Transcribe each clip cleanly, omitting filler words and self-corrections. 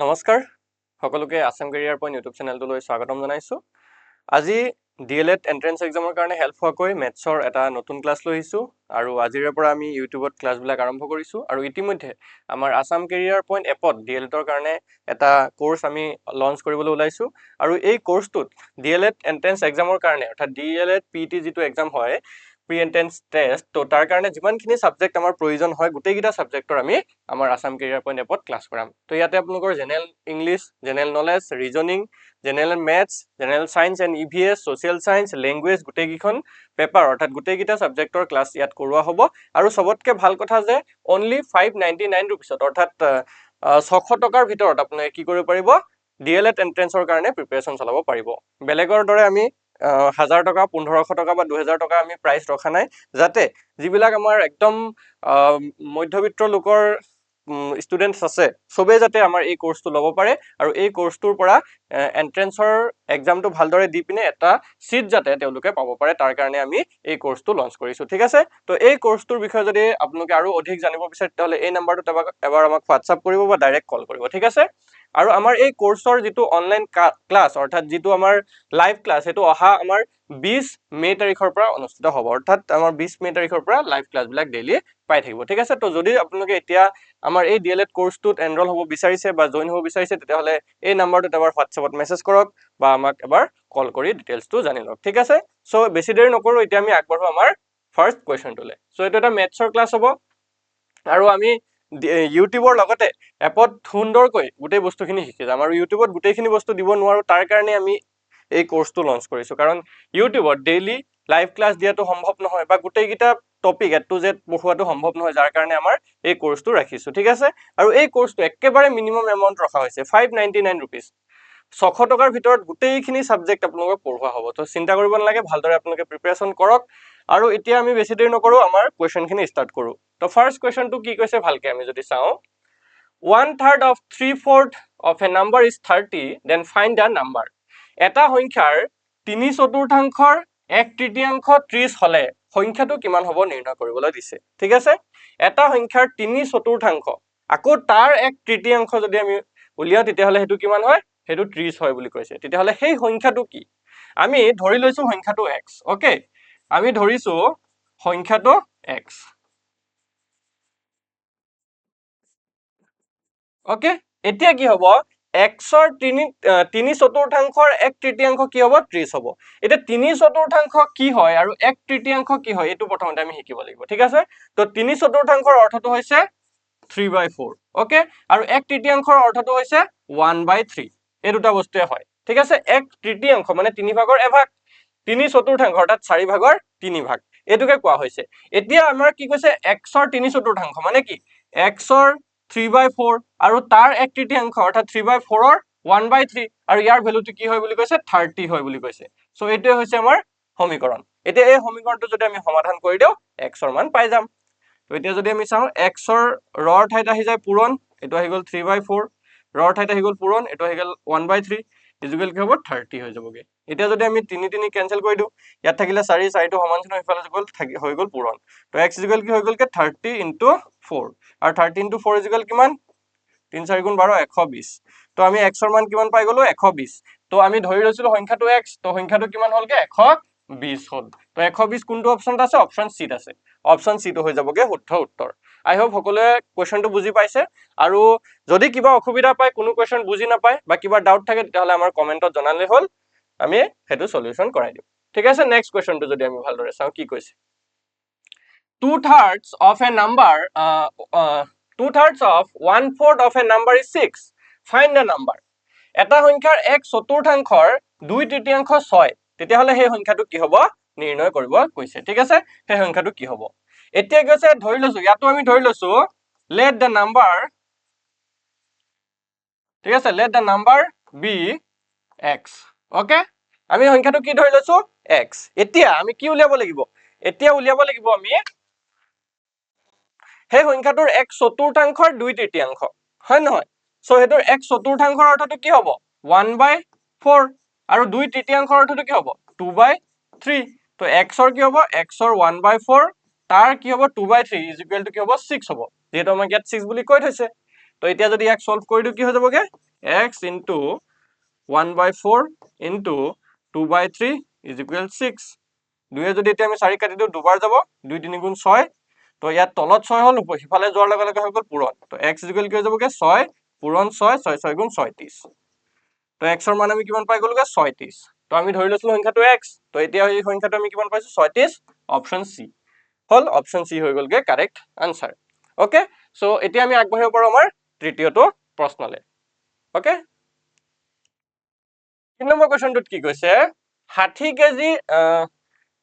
নমস্কাৰ সকলোকে Assam career point YouTube চেনেলটোলৈ স্বাগতম জনাইছোঁ। আজি DLED এন্ট্ৰেন্স এক্সামৰ কাৰণে হেল্প হোৱাকৈ মেথছৰ এটা নতুন ক্লাছ লৈ আহিছোঁ আৰু আজিৰে পৰা আমি ইউটিউবত ক্লাছবিলাক আৰম্ভ কৰিছোঁ আৰু ইতিমধ্যে আমাৰ আসাম কেৰিয়াৰ পইণ্ট এপত DLEDৰ কাৰণে এটা কোৰ্চ আমি লঞ্চ কৰিবলৈ ওলাইছোঁ আৰু এই কোৰ্চটোত DLED এন্ট্ৰেন্স এক্সামৰ কাৰণে অৰ্থাৎ DLED PET যিটো এক্সাম হয় প্ৰি এন্ট্ৰেন্স টেষ্ট, তো তাৰ কাৰণে যিমানখিনি সাবজেক্ট আমাৰ প্ৰয়োজন হয় গোটেইকেইটা সাবজেক্টৰ আমি আমাৰ আসাম কেৰিয়াৰ পইণ্ট এপত ক্লাছ কৰাম। তো ইয়াতে আপোনালোকৰ general English, general knowledge, reasoning, general maths, general science and EVS, social science, language গোটেইকেইখন পেপাৰ অৰ্থাৎ গোটেইকেইটা সাবজেক্টৰ ক্লাছ ইয়াত কৰোৱা হ'ব আৰু সবতকৈ ভাল কথা যে অনলি 599 ৰুপিছত অৰ্থাৎ 600 টকাৰ ভিতৰত আপোনালোকে কি কৰিব পাৰিব DLED এন্ট্ৰেন্সৰ কাৰণে প্ৰিপাৰেচন চলাব পাৰিব। বেলেগৰ দৰে আমি 1000 টকা, 1500 টকা বা 2000 টকা আমি প্ৰাইচ ৰখা নাই, যাতে যিবিলাক আমাৰ একদম মধ্যবিত্ত লোকৰ ষ্টুডেন্টস আছে সবে যাতে আমাৰ এই কোৰ্সটো ল'ব পাৰে আৰু এই কোৰ্সটোৰ পৰা এন্ট্ৰেন্সৰ এক্সামটো ভালদৰে দি পিনে এটা সিট যাতে তেওঁলোকে পাব পাৰে তাৰ কাৰণে আমি এই কোৰ্সটো লঞ্চ কৰিছোঁ। ঠিক আছে, তো এই কোৰ্সটোৰ বিষয়ে যদি আপোনালোকে আৰু অধিক জানিব বিচাৰে তেতিয়াহ'লে এই নাম্বাৰটোত এবাৰ আমাক হোৱাটছআপ কৰিব বা ডাইৰেক্ট কল কৰিব। ঠিক আছে, আৰু আমাৰ এই কোৰ্সৰ যিটো অনলাইন ক্লাছ অৰ্থাৎ যিটো আমাৰ লাইভ ক্লাছ সেইটো অহা আমাৰ 20 মে তাৰিখৰ পৰা অনুষ্ঠিত হ'ব, অৰ্থাৎ আমাৰ 20 মে তাৰিখৰ পৰা লাইভ ক্লাছবিলাক ডেইলি পাই থাকিব। ঠিক আছে, তো যদি আপোনালোকে এতিয়া আমাৰ এই DLED কোৰ্সটোত এনৰোল হ'ব বিচাৰিছে বা জইন হ'ব বিচাৰিছে তেতিয়াহ'লে এই নাম্বাৰটোত এবাৰ হোৱাটছআপত মেছেজ কৰক বা আমাক এবাৰ কল কৰি ডিটেইলছটো জানি লওক। ঠিক আছে, সো বেছি দেৰি নকৰোঁ, এতিয়া আমি আগবাঢ়ো আমাৰ ফাৰ্ষ্ট কুৱেশ্যনটোলৈ। সো এইটো এটা মেথছৰ ক্লাছ হ'ব আৰু আমি ইউটিউবৰ লগতে এপত সুন্দৰকৈ গোটেই বস্তুখিনি শিকি যাম আৰু ইউটিউবত গোটেইখিনি বস্তু দিব নোৱাৰোঁ, তাৰ কাৰণে আমি এই কোৰ্সটো লঞ্চ কৰিছোঁ, কাৰণ ইউটিউবত ডেইলি লাইভ ক্লাছ দিয়াটো সম্ভৱ নহয় বা গোটেইকেইটা টপিক A to Z পঢ়োৱাটো সম্ভৱ নহয়, যাৰ কাৰণে আমাৰ এই কোৰ্সটো ৰাখিছোঁ। ঠিক আছে, আৰু এই কোৰ্সটো একেবাৰে মিনিমাম এমাউণ্ট ৰখা হৈছে 599 ৰুপিজ, 600 টকাৰ ভিতৰত গোটেইখিনি সাবজেক্ট আপোনালোকক পঢ়োৱা হ'ব। তো চিন্তা কৰিব নালাগে, ভালদৰে আপোনালোকে প্ৰিপাৰেচন কৰক আৰু এতিয়া আমি বেছি দেৰি নকৰোঁ, আমাৰ কুৱেশ্যনখিনি ষ্টাৰ্ট কৰোঁ। তো ফাৰ্ষ্ট কুৱেশ্যনটো কি কৈছে ভালকে আমি যদি চাওঁ, 1/3 of 3/4 of a number is 30, then find the number. এটা সংখ্যাৰ 3/4 1/3 30 হলে সংখ্যাটো কিমান হ'ব নিৰ্ণয় কৰিবলৈ দিছে। ঠিক আছে, এটা সংখ্যাৰ 3/4 আকৌ তাৰ 1/3 যদি আমি উলিয়াও তেতিয়াহ'লে সেইটো কিমান হয়, সেইটো 30 হয় বুলি কৈছে। তেতিয়াহ'লে সেই সংখ্যাটো কি, আমি ধৰি লৈছো সংখ্যাটো x। ওকে, আমি ধৰিছো সংখ্যাটো x। ওকে, এতিয়া কি হ'ব, xৰ 3/4 1/3 কি হ'ব, 30 হ'ব। এতিয়া 3/4 কি হয় আৰু 1/3 কি হয় এইটো প্ৰথমতে আমি শিকিব লাগিব। ঠিক আছে, তো 3/4 অৰ্থটো হৈছে 3/4। ওকে, আৰু 1/3 অৰ্থটো হৈছে 1/3। এই দুটা বস্তুৱে হয়। ঠিক আছে, 1/3 মানে 3 ভাগৰ এভাগ, 3/4 অৰ্থাৎ 4 ভাগৰ 3 ভাগ, এইটোকে কোৱা হৈছে। এতিয়া আমাৰ কি কৈছে, xৰ 3/4 মানে কি, xৰ 3/4 আৰু তাৰ 1/3 অৰ্থাৎ 3/4ৰ 1/3 আৰু ইয়াৰ ভ্যালুটো কি হয় বুলি কৈছে, 30 হয় বুলি কৈছে। সো এইটোৱে হৈছে আমাৰ সমীকৰণ। এতিয়া এই সমীকৰণটো যদি আমি সমাধান কৰি দিওঁ xৰ মান পাই যাম। তো এতিয়া যদি আমি চাওঁ, xৰ ৰৰ ঠাইত আহি যায় পূৰণ, এইটো আহি গ'ল 3/4, ৰৰ ঠাইত আহি গ'ল পূৰণ, এইটো আহি গ'ল 1/3, ইজুকেল কি হ'ব 30 হৈ যাবগে। এতিয়া যদি আমি 3 কেনসেল কৰি দিওঁ, ইয়াত থাকিলে 4, 4টো সমান চিহ্ন ইফালে হৈ গ'ল পূৰণ। তো x ইজুকেল কি হৈ গ'লকে 30 × 4, আৰু 30 × 4 ইজুকেল কিমান, 3 4 গুণ 12 120। তো আমি xৰ মান কিমান পাই গ'লো, 120। তো আমি ধৰি লৈছিলো সংখ্যাটো x, তো সংখ্যাটো কিমান হ'লগে 120 হ'ল। তো 120 কোনটো অপশনত আছে, অপশন চিত আছে, অপশন চিটো হৈ যাবগে শুদ্ধ উত্তৰ। আই হোপ সকলোৱে কুৱেশ্যনটো বুজি পাইছে, আৰু যদি কিবা অসুবিধা পায়, কোনো কুৱেশ্যন বুজি নাপায় বা কিবা ডাউট থাকে তেতিয়াহ'লে আমাৰ কমেণ্টত জনালে হ'ল, আমি সেইটো সলিউশন কৰাই দিম। ঠিক আছে, নেক্সট কুৱেশ্যনটো যদি আমি ভালদৰে চাওঁ কি কৈছে, 2/3 of a number 2/3 of 1/4 of a number is 6, find the number. এটা সংখ্যাৰ 1/4 2/3 6, তেতিয়াহ'লে সেই সংখ্যাটো কি হ'ব নিৰ্ণয় কৰিব কৈছে। ঠিক আছে, সেই সংখ্যাটো কি হ'ব, এতিয়া কৈছে ধৰি লৈছো, ইয়াতো আমি ধৰি লৈছো let the number, ঠিক আছে, let the number be x. Okay, আমি সংখ্যাটো কি ধৰি লৈছো x। এতিয়া আমি কি উলিয়াব লাগিব, এতিয়া উলিয়াব লাগিব আমি সেই সংখ্যাটোৰ 1/4 2/3, হয় নহয়। সো হেতুৰ 1/4 অৰ্থটো কি হ'ব 1/4, আৰু 2/3 অৰ্থটো কি হ'ব 2/3। তো xৰ কি হ'ব, xৰ 1/4, তাৰ কি হ'ব 2/3 ইজ ইকুৱেল টু কি হ'ব 6 হ'ব, যেহেতু আমাক ইয়াত 6 বুলি কৈ থৈছে। তো এতিয়া যদি ইয়াক সলভ কৰি দিও কি হৈ যাবগে, x into 1/4 into 2/3 is equal 6 দুয়ে যদি এতিয়া আমি 4 কাটি দিও দুবাৰ যাব 2 3 গুণ 6 তো ইয়াত তলত 6 হল সিফালে যোৱাৰ লগে লগে হৈ গল পূৰণ তো x is equal কি হৈ যাবগে 6 পূৰণ 6 6 6 গুণ 36 তো x ৰ মান আমি কিমান পাই গলগে 36 তো আমি ধৰি লৈছিলো সংখ্যাটো x তো এতিয়া এই সংখ্যাটো আমি কিমান পাইছো 36 অপচন সি হল অপচন সি হৈ গলগে কারেক্ট আনসার ওকে সো এতিয়া আমি আগবাঢ়িব পাৰো আমাৰ তৃতীয়টো প্ৰশ্নলে ওকে 3 নম্বৰ কোৱেশ্চনটোত কি কৈছে 60 কেজি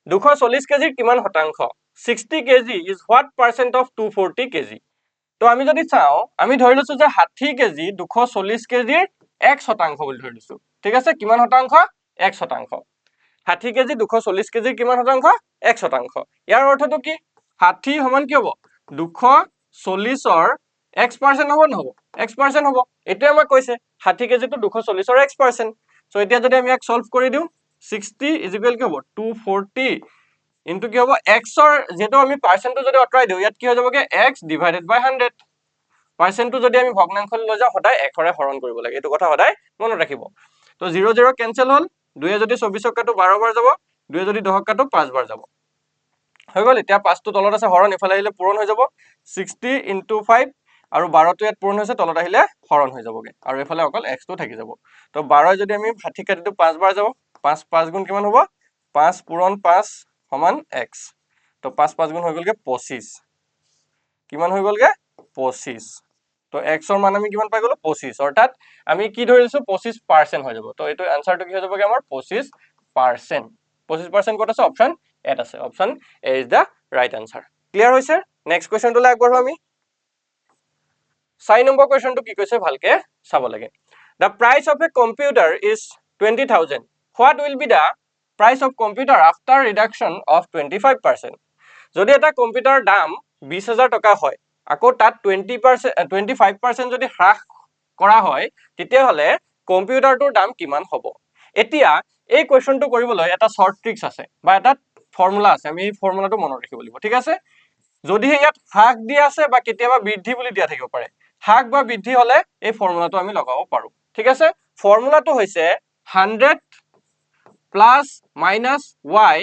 240 কেজিৰ কিমান শতাংশ 60 KG is what percent of 240 KG তো আমি যদি চাও আমি ধৰি লৈছো যে 60 কেজি 240 কেজিৰ 1 শতাংশ বুলি ধৰি লৈছো ঠিক আছে কিমান শতাংশ 1 শতাংশ 60 কেজি 240 কেজিৰ কিমান শতাংশ 1 শতাংশ ইয়াৰ অৰ্থটো কি 60 সমান কি হ'ব 240 ৰ x% হ'ব নহব x% হ'ব এটো আমাক কৈছে 60 কেজি তো 240 ৰ x% সো এতিয়া যদি আমি এক সলভ কৰি দিও 60 is equal কি হ'ব 240 ইনটু কি হ'ব x ৰ যেটো আমি পাৰ্সেন্টটো যদি অতৰাই দিও ইয়াত কি হৈ যাবগে x divided by 100 পাৰ্সেন্টটো যদি আমি ভগ্নাংশলৈ লৈ যাও সদায় 1 ৰে হৰণ কৰিব লাগে এটো কথা সদায় মনত ৰাখিব তো 0 0 ক্যান্সেল হল 2 যদি 24 কাটো 12 বাৰ যাব 2 যদি 10 কাটো 5 বাৰ যাব হৈ গল এতিয়া 5 টো তলত আছে হৰণ ইফালে আহিলে পূৰণ হৈ যাব 60 into 5 আৰু 12 টো ইয়াত পূৰণ হৈছে তলত আহিলে হৰণ হৈ যাবগে আৰু ইফালে অকল x টো থাকি যাব তো 12 যদি আমি 60 কাটি দিও 5 বাৰ যাব 5 5 গুণ কিমান হ'ব 5 পূৰণ 5 সমান x তো 5 5 গুণ হৈ গলগে 25 কিমান হৈ গলগে 25 তো x ৰ মান আমি কিমান পাই গলো 25 অৰ্থাৎ আমি কি ধৰিছো 25% হৈ যাব তো এটো আনসাৰটো কি হৈ যাবগে আমাৰ 25% 25% কত আছে অপচন এট আছে option A is the right answer clear হৈছে নেক্সট কোৱেশ্চনটো আগবঢ়ো আমি 6 নম্বৰ কোৱেশ্চনটো কি কৈছে ভালকে চাব লাগে the price of a computer is 20000 what will be the price of computer after reduction of 25% যদি এটা কম্পিউটাৰ দাম 20000 টকা হয় আকৌ তাত 20% 25% যদি হ্ৰাস কৰা হয় তেতিয়া হলে কম্পিউটাৰটোৰ দাম কিমান হ'ব এতিয়া এই কোৱেশ্চনটো কৰিবলৈ এটা শৰ্ট ট্ৰিক্স আছে বা এটা ফৰ্মুলা আছে আমি এই ফৰ্মুলাটো মনত ৰাখিব লাগিব ঠিক আছে যদি ইয়াত হ্ৰাস দিয়া আছে বা কেতিয়াবা বৃদ্ধি বুলি দিয়া থাকিব পাৰে হ্ৰাস বা বৃদ্ধি হলে এই ফৰ্মুলাটো আমি লগাব পাৰো ঠিক আছে ফৰ্মুলাটো হৈছে 100 plus minus y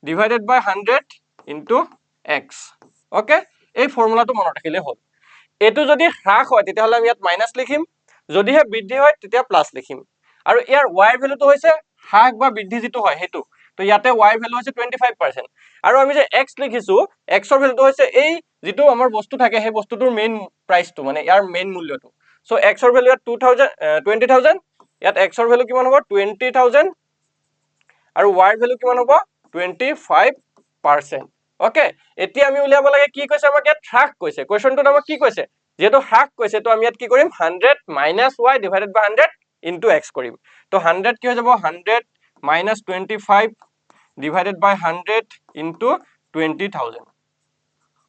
divided by 100 into x okay এই ফৰ্মুলাটো মনত ৰাখিলে হ'ল এটো যদি হ্ৰাস হয় তেতিয়া হলে আমি ইয়াত মাইনাস লিখিম যদি হে বৃদ্ধি হয় তেতিয়া প্লাস লিখিম আৰু ইয়াৰ y ভ্যালুটো হৈছে হ্ৰাস বা বৃদ্ধি যেটো হয় হেতু তো ইয়াতে y ভ্যালু হৈছে 25% আৰু আমি যে x লিখিছো x ৰ ভ্যালুটো হৈছে এই যেটো আমাৰ বস্তু থাকে সেই বস্তুটোৰ মেইন প্ৰাইসটো মানে ইয়াৰ মেইন মূল্যটো সো x ৰ ভ্যালু ইয়াত 20000 ইয়াত x ৰ ভ্যালু কিমান হ'ব 20000 আৰু y ভ্যালু কিমান হ'ব 25% ওকে এতিয়া আমি উলিয়াব লাগে কি কৈছে আমাক ইয়াত হ্ৰাস কৈছে কোৱেশ্চনটোত আমাক কি কৈছে যেটো হ্ৰাস কৈছে তো আমি ইয়াত কি কৰিম 100 - y divided by 100 into x কৰিম তো 100 কি হৈ যাব 100 - 25 divided by 100 into 20000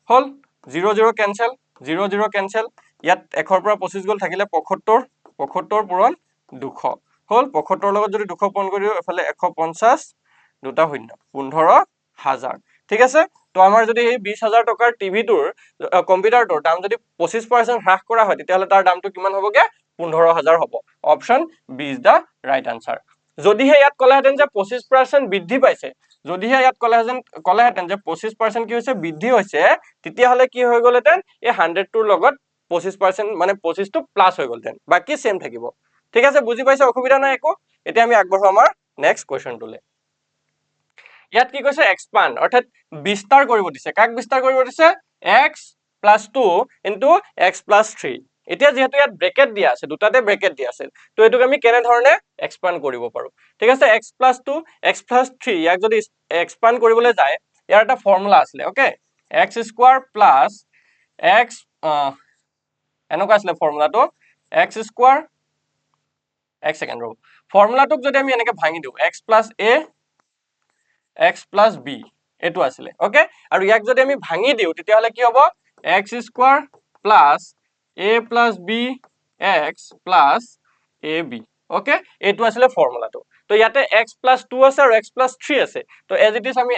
hall 0 0 cancel 0 0 cancel ইয়াত 1 ৰ পৰা 25 গল থাকিলে 75 75 পূৰণ 200 হল 75 লগত যদি 200 পূৰণ কৰিও এফালে 150 দুটা শূন্য 15000 ঠিক আছে তো আমাৰ যদি এই 20000 টকাৰ টিভিটোৰ কম্পিউটাৰটোৰ দাম যদি 25% হ্ৰাস কৰা হয় তেতিয়া হলে তাৰ দামটো কিমান হ'বগে 15000 হ'ব option B is the right answer যদিহে ইয়াত কলাহেতেন যে 25% বৃদ্ধি পাইছে যদিহে ইয়াত কলাহেতেন যে 25% কি হৈছে বৃদ্ধি হৈছে তেতিয়া হলে কি হৈ গলহেতেন এই 100 টোৰ লগত 25% মানে 25 টো প্লাস হৈ গলহেতেন বাকি সেম থাকিব ঠিক আছে বুজি পাইছে অসুবিধা নাই একো এতিয়া আমি আগবঢ়ো আমাৰ নেক্সট কোৱেশ্চনটোলে ইয়াত কি কৈছে এক্সপান্ড অৰ্থাৎ বিস্তাৰ কৰিব দিছে কাক বিস্তাৰ কৰিব দিছে x + 2 into x + 3 এতিয়া যেহেতু ইয়াত ব্ৰেকেট দিয়া আছে দুটাতে ব্ৰেকেট দিয়া আছে তো এটোক আমি কেনে ধৰণে এক্সপান্ড কৰিব পাৰো ঠিক আছে x + 2 x + 3 ইয়াক যদি এক্সপান্ড কৰিবলৈ যায় ইয়াৰ এটা ফৰ্মুলা আছে ওকে x² + x এনেকুৱা আছে ফৰ্মুলাটো x² এক সেকেন্ড ৰ ফৰ্মুলাটোক যদি আমি এনেকে ভাঙি দিও x + a x + b এটো আছিল ওকে আৰু ইয়াক যদি আমি ভাঙি দিও তেতিয়া হলে কি হ'ব x² + a + b x + ab okay এটো আছিল ফৰ্মুলাটো তো ইয়াতে x + 2 আছে আৰু x + 3 আছে তো এজ ইট ইজ আমি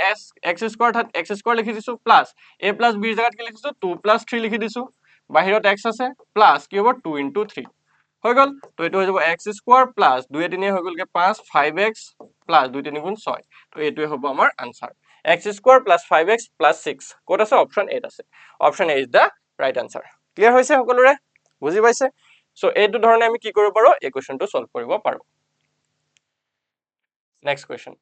x² অৰ্থাৎ x² লিখি দিছো প্লাস a + b ৰ জাগাত কি লিখিছো 2 + 3 লিখি দিছো বাহিৰত x আছে প্লাস কি হ'ব 2 * 3 হৈ গল তো এটো হৈ যাব x স্কয়ার প্লাস 2 3 হৈ গলকে 5 5x প্লাস 2 3 গুণ 6 তো এটোই হ'ব আমাৰ answer x square plus 5x plus 6 code আছে অপশন 8 আছে option A is the right answer clear হৈছে সকলোৰে বুজি পাইছে সো এইটো ধৰণে আমি কি কৰিব পাৰো এই কোৱেশ্চনটো সলভ কৰিব পাৰো নেক্সট কোৱেশ্চন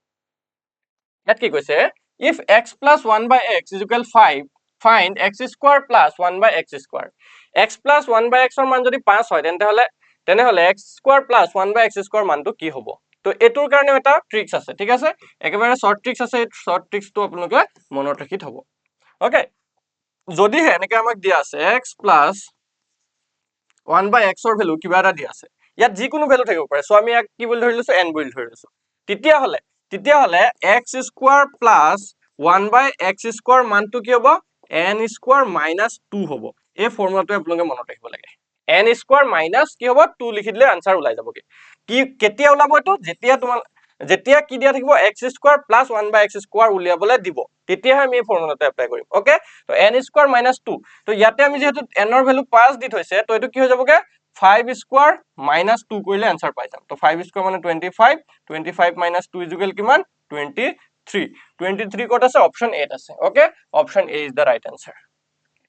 ইয়াত কি কৈছে if x plus 1 by x is equal 5 find x square plus 1 by x square x plus 1 by x ৰ মান যদি 5 হয় তেনেহলে x square plus 1 by x square মানটো কি হ'ব তো এটোৰ কাৰণে এটা ট্ৰিক্স আছে ঠিক আছে একেবাৰে শৰ্ট ট্ৰিক্স আছে শৰ্ট ট্ৰিক্সটো আপোনালোকে মনত ৰাখি থব ওকে যদি এনেকে আমাক দিয়া আছে x plus 1 by x ৰ ভ্যালু কিবা এটা দিয়া আছে ইয়াত যিকোনো ভ্যালু থাকিব পাৰে সো আমি ইয়াক কি বুলি ধৰি লৈছো n বুলি ধৰি লৈছো তেতিয়াহলে x square plus 1 by x square মানটো কি হ'ব n square minus 2 হ'ব এই ফৰ্মুলাটো আপোনালোকে মনত ৰাখিব লাগে n square minus কি হ'ব 2 লিখি দিলে আনসাৰ ওলাই যাবগে কি কেতিয়া ওলাব এটো যেতিয়া কি দিয়া থাকিব x square plus 1 by x square উলিয়াবলে দিব তেতিয়াহে আমি এই ফৰ্মুলাটো এপ্লাই কৰিম ওকে তো n square minus 2 তো ইয়াতে আমি যেহেতু n ৰ ভ্যালু 5 দি থৈছে তো এটো কি হৈ যাবগে 5 square minus 2 কৰিলে আনসাৰ পাই যাম তো 5 square মানে 25 minus 2 is equal কিমান 23 ক'ত আছে অপশন 8 আছে okay option A is the right answer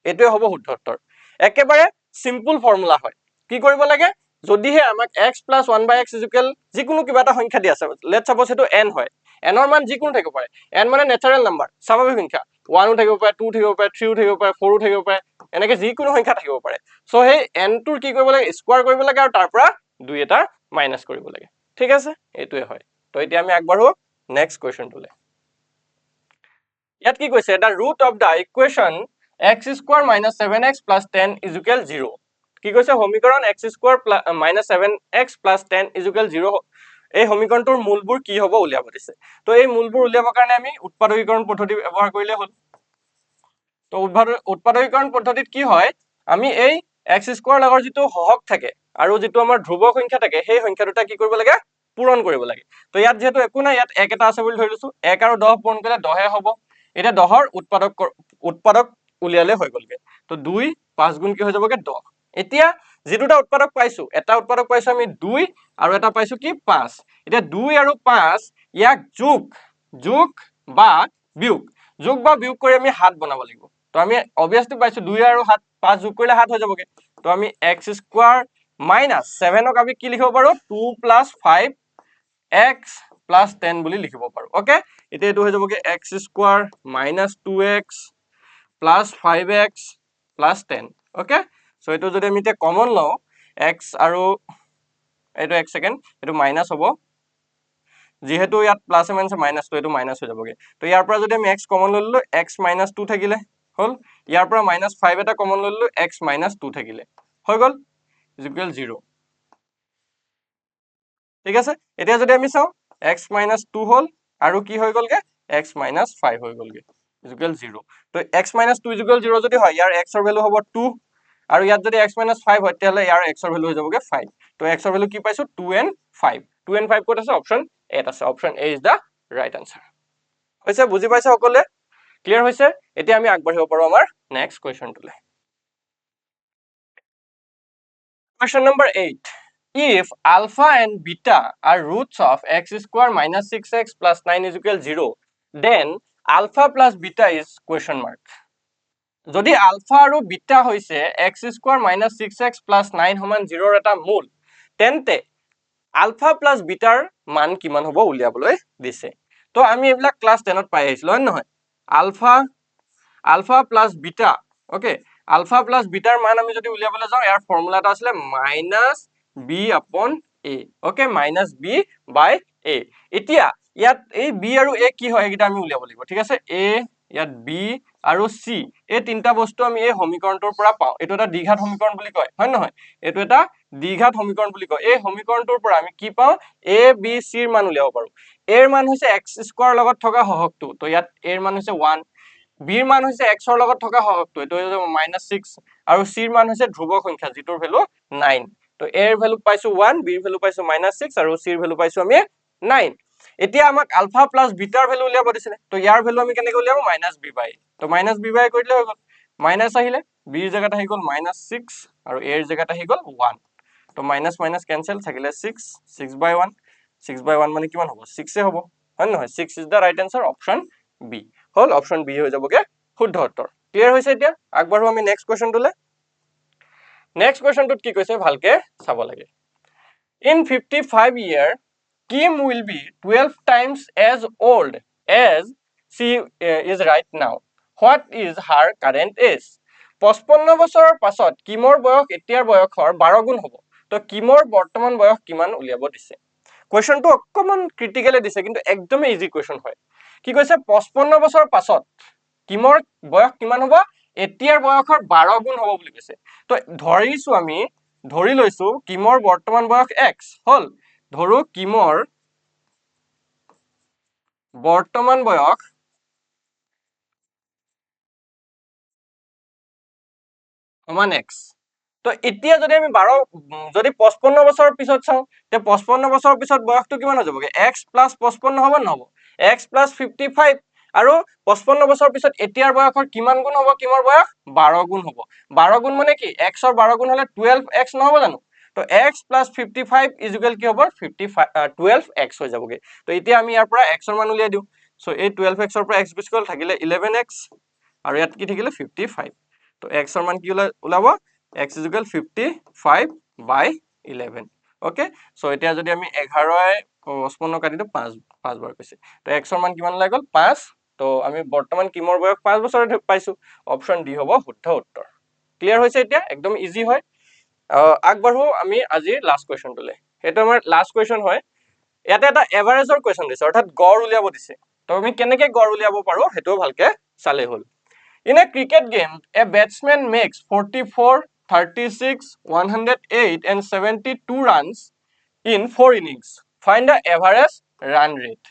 এটোই হ'ব শুদ্ধ উত্তৰ একেবাৰে সিম্পল ফৰ্মুলা হয় কি কৰিব লাগে যদিহে আমাক x plus 1 by x is equal যিকোনো কিবা এটা সংখ্যা দিয়া আছে লেটস সাপোজ এটো n হয় n ৰ মান যিকোনো থাকিব পাৰে n মানে নেচাৰেল নাম্বাৰ স্বাভাৱিক সংখ্যা 1 ও থাকিব পাৰে 2 থাকিব পাৰে 3 ও থাকিব পাৰে 4 ও থাকিব পাৰে এনেকে যিকোনো সংখ্যা থাকিব পাৰে সো সেই n টোৰ কি কৰিব লাগে স্কয়াৰ কৰিব লাগে আৰু তাৰ পৰা 2 এটা মাইনাস কৰিব লাগে ঠিক আছে এটোই হয় তো এতিয়া আমি আগবাঢ়ো নেক্সট কোৱেশ্চনটোলে ইয়াত কি কৈছে the root of the equation x square minus 7x plus 10 is equal 0 কি কৈছে সমীকৰণ x square minus 7x plus 10 is equal 0 এই সমীকৰণটোৰ মূলবোৰ কি হ'ব উলিয়াব দিছে তো এই মূলবোৰ উলিয়াবৰ কাৰণে আমি উৎপাদকীকৰণ পদ্ধতি ব্যৱহাৰ কৰিলে হ'ল তো উৎপাদকীকৰণ পদ্ধতিত কি হয় আমি এই x square লগৰ যেটো হহক থাকে আৰু যেটো আমাৰ ধ্ৰুবক সংখ্যা থাকে সেই সংখ্যা দুটা কি কৰিব লাগে পূৰণ কৰিব লাগে তো ইয়াত যেহেতু একো নাই ইয়াত 1 এটা আছে বুলি ধৰি লৈছো 1 আৰু 10 পূৰণ কৰিলে 10 হে হ'ব এটা 10 ৰ উৎপাদক উলিয়ালে হৈ গলগে তো 2 5 গুণ কি হৈ যাবগে 10 এতিয়া যেটোটা উৎপাদক পাইছো এটা উৎপাদক পাইছো আমি 2 আৰু এটা পাইছো কি 5 এতিয়া 2 আৰু 5 ইয়াক যোগ বা বিয়োগ কৰি আমি 7 বনাব লাগিব তো আমি অবিয়াসলি পাইছো 2 আৰু 7 5 যোগ কৰিলে 7 হৈ যাবগে তো আমি x স্কয়াৰ minus 7 ক আমি কি লিখিব পাৰো 2 plus 5 x plus 10 বুলি লিখিব পাৰো ওকে এটা এটো হৈ যাবগে x square minus 2x plus 5x plus 10 okay so এটো যদি আমি তে কমন লও x আৰু এটো এক সেকেন্ড এটো মাইনাস হ'ব যেহেতু ইয়াত প্লাস এ মাইনাস মাইনাস তো এটো মাইনাস হৈ যাবগে তো ইয়াৰ পৰা যদি আমি x কমন ললো x minus 2 থাকিলে হল ইয়াৰ পৰা minus 5 এটা কমন ললো x minus 2 থাকিলে হৈ গল is equal 0 ঠিক আছে এতিয়া যদি আমি চাও x minus 2 হল আৰু কি হৈ গলগে x minus 5 হৈ গলগে is equal 0 তো x minus 2 is equal 0 যদি হয় ইয়াৰ x ৰ ভ্যালু হ'ব 2 আৰু ইয়াত যদি x minus 5 হয় তেতিয়ালে ইয়াৰ x ৰ ভ্যালু হৈ যাবগে 5 তো x ৰ ভ্যালু কি পাইছো 2 and 5 ক'ত আছে অপশন 8 আছে option A is the right answer হৈছে বুজি পাইছে সকলে ক্লিয়াৰ হৈছে এতিয়া আমি আগবাঢ়িব পাৰো আমাৰ next কোৱেশ্চনটোলে Question number 8. If alpha and beta are roots of x square minus 6x plus 9 is equal 0, then alpha plus beta is question mark. যদি alpha আৰু beta হৈছে x square minus 6x plus 9 সমান 0 এটা মূল তেন্তে alpha plus beta ৰ মান কিমান হ'ব উলিয়াবলৈ দিছে তো আমি এইবিলাক ক্লাস 10 ত পাই আহিছিলো হয় নহয় alpha plus beta okay alpha plus beta ৰ মান আমি যদি উলিয়াবলৈ যাও ইয়াৰ ফৰ্মুলাটা আছিল -b upon a okay -b by a এতিয়া ইয়াত এই b আৰু a কি হয় এটা আমি উলিয়াব লাগিব ঠিক আছে a ইয়াত b আৰু c এই তিনটা বস্তু আমি এই সমীকৰণটোৰ পৰা পাও এটো এটা দ্বিঘাত সমীকৰণ বুলি কয় হয় নহয় এটো এটা দ্বিঘাত সমীকৰণ বুলি কয় এই সমীকৰণটোৰ পৰা আমি কি পাও a b c ৰ মান উলিয়াব পাৰো a ৰ মান হৈছে x স্কয়াৰ লগত থকা হহকটো তো ইয়াত a ৰ মান হৈছে 1 b ৰ মান হৈছে x ৰ লগত থকা হহকটো এটো হৈছে -6 আৰু c ৰ মান হৈছে ধ্ৰুবক সংখ্যা যেটোৰ ভ্যালু 9 তো a ৰ ভ্যালু পাইছো 1 b ৰ ভ্যালু পাইছো -6 আৰু c ৰ ভ্যালু পাইছো আমি 9 এতিয়া আমাক আলফা প্লাস বিটাৰ ভ্যালু উলিয়াব দিছিলে তো ইয়াৰ ভ্যালু আমি কেনেকৈ উলিয়াব -b বাই তো -b বাই কৰিলে হৈ গল মাইনাস আহিলে b ৰ জায়গাত আহি গল -6 আৰু a ৰ জায়গাত আহি গল 1 তো মাইনাছ মাইনাছ কেনচেল থাকিলে 6/1 6/1 মানে কিমান হ'ব 6 হ'ব হয় নহয় 6 is the right answer option B হল অপচন বি হৈ যাবগে শুদ্ধ উত্তৰ ক্লিয়াৰ হৈছে এতিয়া আগবাঢ়ো আমি নেক্সট কোৱেশ্চনটোলে নেক্সট কোৱেশ্চনটোত কি কৈছে ভালকে চাব লাগে in 55 year Kim will be 12 times as old as she is right now what is her current age 55 বছৰৰ পাছত কিমৰ বয়স এতিয়াৰ বয়সৰ 12 গুণ হ'ব তো কিমৰ বৰ্তমান বয়স কিমান উলিয়াব দিছে কোৱেশ্চনটো অকমান ক্ৰিটিকেলি দিছে কিন্তু একদম ইজি কোৱেশ্চন হয় কি কৈছে 55 বছৰৰ পাছত কিমৰ বয়স কিমান হ'ব এতিয়াৰ বয়সৰ 12 গুণ হ'ব বুলি কৈছে তো ধৰিছো আমি ধৰি লৈছো কিমৰ বৰ্তমান বয়স x হল ধৰো কিমৰ বৰ্তমান বয়স সমান x তো এতিয়া যদি আমি 12 যদি 55 বছৰৰ পিছত চাও তে 55 বছৰৰ পিছত বয়সটো কিমান হৈ যাবগে x + 55 হ'ব নহব x + 55 আৰু 55 বছৰৰ পিছত এতিয়াৰ বয়সৰ কিমান গুণ হ'ব কিমৰ বয়স 12 গুণ হ'ব 12 গুণ মানে কি x ৰ 12 গুণ হলে 12x নহব জানো তো x + 55 = কি হ'ব 12x হৈ যাবগে তো এতিয়া আমি ইয়াৰ পৰা x ৰ মান উলিয়াই দিও সো এই 12x ৰ পৰা x গুছি গল থাকিলে 11x আৰু ইয়াত কি থাকিলে 55 তো x ৰ মান কি ওলাব x = 55/11 ওকে সো এতিয়া যদি আমি 11 55 কাটি দিও 5 বাৰ কৈছে তো x ৰ মান কিমান ওলাই গল 5 তো আমি বৰ্তমান কিমৰ বয়স 5 বছৰ পাইছো অপচন ডি হ'ব শুদ্ধ উত্তৰ ক্লিয়াৰ হৈছে এতিয়া একদম ইজি হয় আগবাঢ়ো আমি আজি লাষ্ট কোৱেশ্চনটোলে এটা আমাৰ লাষ্ট কোৱেশ্চন হয় ইয়াতে এটা এভাৰেজৰ কোৱেশ্চন দিছে অৰ্থাৎ গড় উলিয়াব দিছে তো আমি কেনেকৈ গড় উলিয়াব পাৰো হেতু ভালকে চালে হল In a cricket game, a batsman makes 44, 36, 108 and 72 runs in 4 innings. Find the average run rate.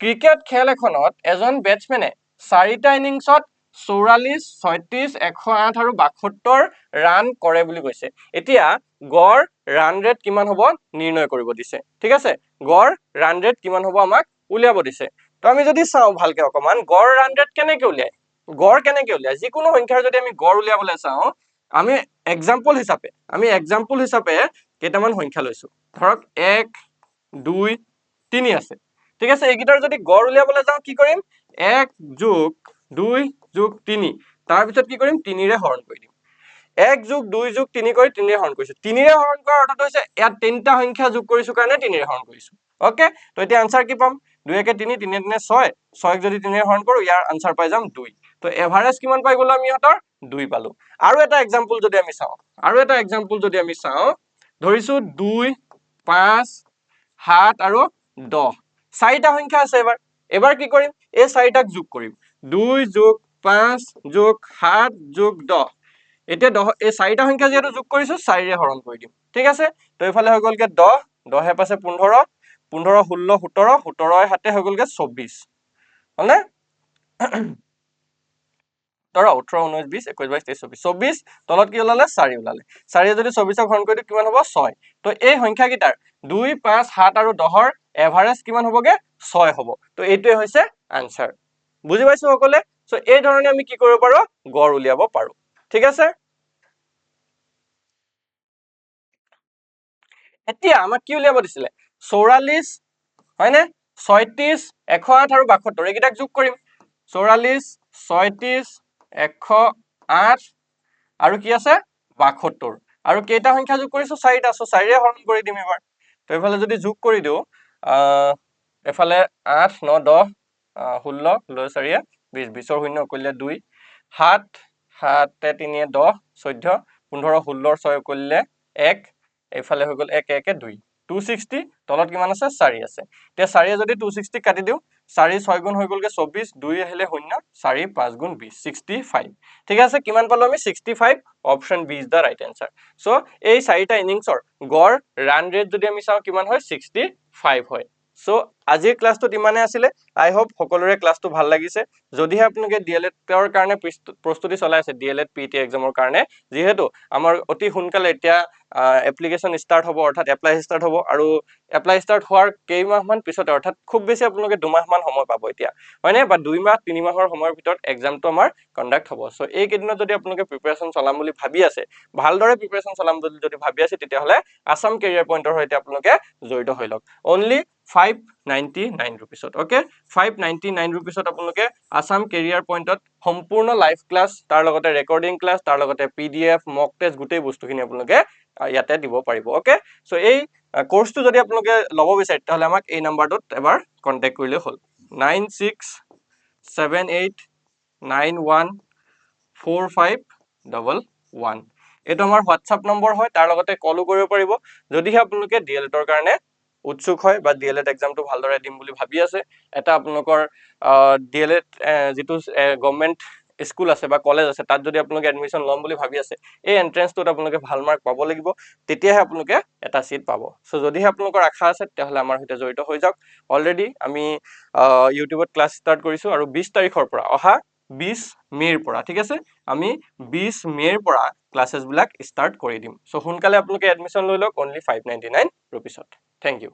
Cricket খেল এখনত এজন বেটসমেনে 4টা ইনিংছত 44, 36, 108 আৰু 72 ৰান কৰে বুলি কৈছে এতিয়া গড় ৰান ৰেট কিমান হ'ব নিৰ্ণয় কৰিব দিছে ঠিক আছে গড় ৰান ৰেট কিমান হ'ব আমাক উলিয়াব দিছে তো আমি যদি চাও ভালকে অকমান গড় ৰান ৰেট কেনেকৈ উলিয়ায় গড় কেনেকৈ উলিয়ায় যিকোনো সংখ্যাৰ যদি আমি গড় উলিয়াবলৈ চাও আমি এক্সাম্পল হিচাপে কেইটামান সংখ্যা লৈছো ধৰক 1 2 3 আছে ঠিক আছে এইকেইটাৰ যদি গড় উলিয়াবলৈ যাও কি কৰিম 1 + 2 + 3 তাৰ পিছত কি কৰিম 3 ৰে হৰণ কৰি দিম 1 + 2 + 3 কৰি 3 ৰে হৰণ কৰিছো 3 ৰে হৰণ কৰাৰ অৰ্থটো হৈছে ইয়াত তিনটা সংখ্যা যোগ কৰিছো কাৰণে 3 ৰে হৰণ কৰিছো ওকে তো এতিয়া আনসাৰ কি পাম 2 * 1 = 3 3 * 3 = 6 6 যদি 3 ৰে হৰণ কৰো ইয়াৰ আনসাৰ পাই যাম 2 তো এভাৰেজ কিমান পাই গলো আমি হতৰ 2 পালো আৰু এটা এক্সাম্পল যদি আমি চাও ধৰিছো 2 5 7 আৰু 10 চাৰিটা সংখ্যা আছে এবাৰ কি কৰিম এই চাৰিটাক যোগ কৰিম 2 + 5 + 7 + 10 এতিয়া 10 এই চাৰিটা সংখ্যা যেটো যোগ কৰিছো 4 ৰে হৰণ কৰি দিম ঠিক আছে তো ইফালে হৈ গলকে 10 10 এ পাছে 15 15 16 17 17 এ হাতে হৈ গলকে 24 হলনে 18 19 20 21 22 23 24 তলত কি ওলালে 4 ওলালে 4 যদি 24ক হৰণ কৰি দিও কিমান হ'ব 6 তো এই সংখ্যা কিটাৰ 2 5 7 আৰু 10 ৰ এভাৰেজ কিমান হ'বগে 6 হ'ব তো এইটোৱে হৈছে আনসাৰ বুজি পাইছো সকলে সো এই ধৰণে আমি কি কৰিব পাৰো গড় উলিয়াব পাৰো ঠিক আছে এতিয়া আমাক কি উলিয়াব দিছিলে 44 হয়নে 36 108 আৰু 72 এইকেইটাক যোগ কৰিম 44 36 108 আৰু কি আছে 72 আৰু কেইটা সংখ্যা যোগ কৰিছো 4টা সো 4 ৰে হৰণ কৰি দিম এবাৰ তো এফালে যদি যোগ কৰি দিও এফালে 8 9 10 16 16 4 20 20 ৰ শূন্য কৰিলে 2 7 7 3 10 14 15 16 6 কৰিলে 1 এফালে হৈ গল 1 1 2 260 তলত কিমান আছে 4 আছে তে 4 এ যদি 260 কাটি দিও 4 6 গুণ হৈ গলকে 24 2 আহিলে 0 4 5 গুণ 20 65 ঠিক আছে কিমান পালো আমি 65 option B is the right answer so এই 4টা ইনিংছৰ গড় ৰান ৰেট যদি আমি চাও কিমান হয় 65 হয় সো আজিৰ ক্লাছটোত ইমানে আছিলে আই হোপ সকলোৰে ক্লাছটো ভাল লাগিছে যদিহে আপোনালোকে ডিএলএডৰ কাৰণে প্ৰস্তুতি চলাই আছে ডিএলএড পিটি এক্সামৰ কাৰণে যিহেতু আমাৰ অতি সোনকালে এতিয়া এপ্লিকেশ্যন ষ্টাৰ্ট হ'ব অৰ্থাৎ এপ্লাই ষ্টাৰ্ট হ'ব আৰু এপ্লাই ষ্টাৰ্ট হোৱাৰ কেইমাহমান পিছতে অৰ্থাৎ খুব বেছি আপোনালোকে 2 মাহমান সময় পাব এতিয়া হয়নে বা 2 মাহ 3 মাহৰ সময়ৰ ভিতৰত এক্সামটো আমাৰ কণ্ডাক্ট হ'ব সো এই কেইদিনত যদি আপোনালোকে প্ৰিপাৰেচন চলাম বুলি ভাবি আছে ভালদৰে প্ৰিপাৰেচন চলাম বুলি যদি ভাবি আছে তেতিয়াহ'লে আসাম কেৰিয়াৰ পইণ্টৰ সৈতে আপোনালোকে জড়িত হৈ লওক অনলি 599 rupees okay 599 rupees আপোনালোকে আসাম কেৰিয়াৰ পইণ্টত সম্পূৰ্ণ লাইভ ক্লাছ তাৰ লগতে ৰেকৰ্ডিং ক্লাছ তাৰ লগতে পিডিএফ মক টেষ্ট গোটেই বস্তুখিনি আপোনালোকে ইয়াতে দিব পাৰিব okay সো এই কোৰ্সটো যদি আপোনালোকে ল'ব বিচাৰে তাহলে আমাক এই নাম্বাৰটোত এবাৰ কন্টাক্ট কৰিলে হ'ল 9678914511 এইটো আমাৰ হোৱাটসঅ্যাপ নম্বৰ হয় তাৰ লগতে কলো কৰিব পাৰিব যদিহে আপোনালোকে ডিএলএডৰ কাৰণে উৎসুক হয় বা ডিএলএড এক্সামটো ভালদৰে দিম বুলি ভাবি আছে এটা আপোনালোকৰ ডিএলএড যেটো গভৰ্নমেন্ট স্কুল আছে বা কলেজ আছে তাত যদি আপোনালোকে এডমিশন ল'ম বুলি ভাবি আছে এই এন্ট্ৰেন্সটোত আপোনালোকে ভাল মাৰ্ক পাব লাগিব তেতিয়াহে আপোনালোকে এটা সিট পাব সো যদিহে আপোনালোকৰ আশা আছে তেতিয়াহলে আমাৰ সৈতে জড়িত হৈ যাওক অলৰেডি আমি ইউটিউবত ক্লাছ ষ্টাৰ্ট কৰিছো আৰু 20 তাৰিখৰ পৰা অহা 20 মেৰ পৰা ঠিক আছে আমি 20 মেৰ পৰা ক্লাसेছ বিলাক ষ্টাৰ্ট কৰি দিম সো সোনকালে আপোনালোকে এডমিশন লৈ লওক অনলি 599 rupees Thank you.